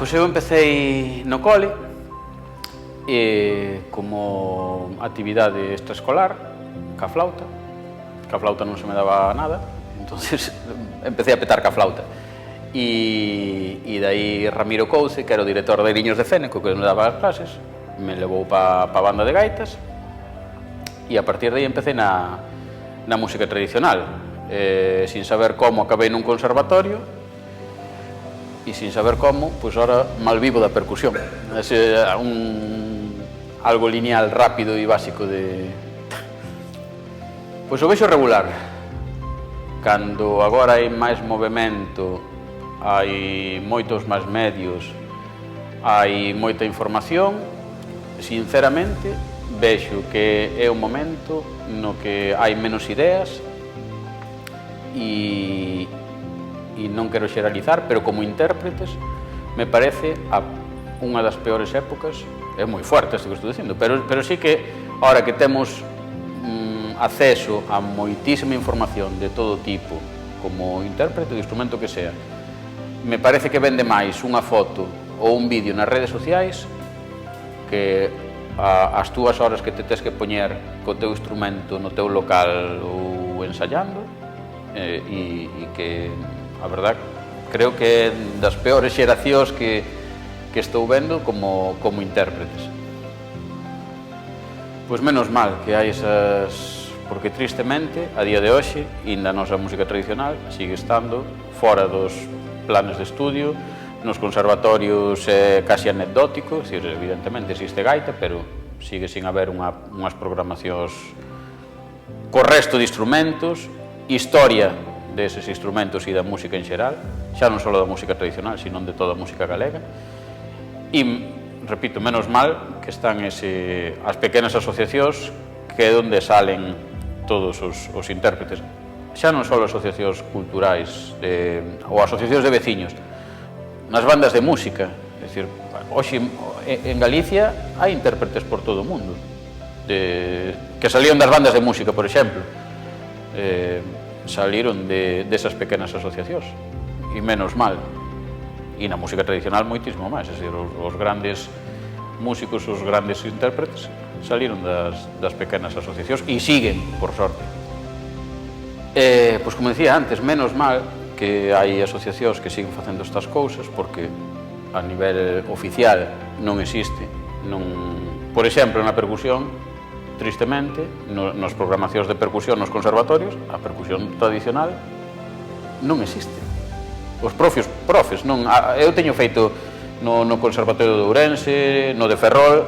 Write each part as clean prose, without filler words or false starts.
pois eu empecé no cole como actividade extraescolar, ca flauta. Ca flauta non se me daba nada, entonces empecé a petar ca flauta. E dai Ramiro Couce, que era o director de Iriños de Féneco, que nos daba as clases, me levou pa a banda de gaitas e a partir de aí empecé na música tradicional. Sin saber como acabei nun conservatorio e sin saber como, pois ahora malvivo da percusión. Algo lineal, rápido e básico de... Pois o vexo regular. Cando agora hai máis movimento, hai moitos máis medios, hai moita información, sinceramente, vexo que é un momento no que hai menos ideas e non quero xeralizar, pero como intérpretes me parece unha das peores épocas. É moi forte isto que estou dicindo, pero sí que ahora que temos acceso a moitísima información de todo tipo, como intérprete de instrumento que sea, me parece que vende máis unha foto ou un vídeo nas redes sociais que as túas horas que te tes que poñer co teu instrumento no teu local ou ensayando, e que, a verdad, creo que é das peores xeracións que estou vendo como intérpretes. Pois menos mal que hai esas... porque tristemente, a día de hoxe, ainda a nosa música tradicional sigue estando fora dos planes de estudio, nos conservatorios é casi anecdótico, evidentemente existe gaita, pero sigue sin haber unhas programacións co resto de instrumentos, historia deses instrumentos e da música en xeral, xa non só da música tradicional, sino de toda a música galega. E, repito, menos mal que están as pequenas asociacións que é onde salen todos os intérpretes. Xa non só asociacións culturais ou asociacións de veciños, nas bandas de música. É dicir, hoxe en Galicia hai intérpretes por todo o mundo que salíron das bandas de música, por exemplo. Saliron desas pequenas asociacións, e menos mal. E na música tradicional moitísimo máis, é dicir, os grandes músicos, os grandes intérpretes saliron das pequenas asociacións e siguen, por sorte. Pois como decía antes, menos mal que hai asociacións que siguen facendo estas cousas, porque a nivel oficial non existe. Por exemplo, na percusión, tristemente, nas programacións de percusión nos conservatorios, a percusión tradicional non existe. Os profes, eu teño feito no Conservatorio de Ourense, no de Ferrol,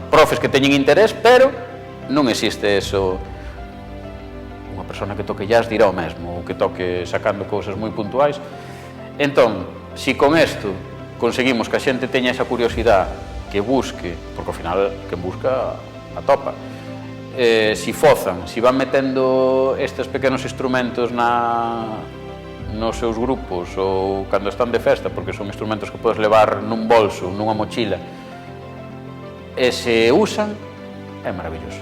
profes que teñen interés, pero non existe eso. Unha persona que toque jazz dirá o mesmo, ou que toque sacando cousas moi puntuais. Entón, se con isto conseguimos que a xente teña esa curiosidade, que busque, porque ao final quen busca atopa, se fozan, se van metendo estes pequenos instrumentos nos seus grupos ou cando están de festa, porque son instrumentos que podes levar nun bolso, nunha mochila, e se usan, é maravilloso.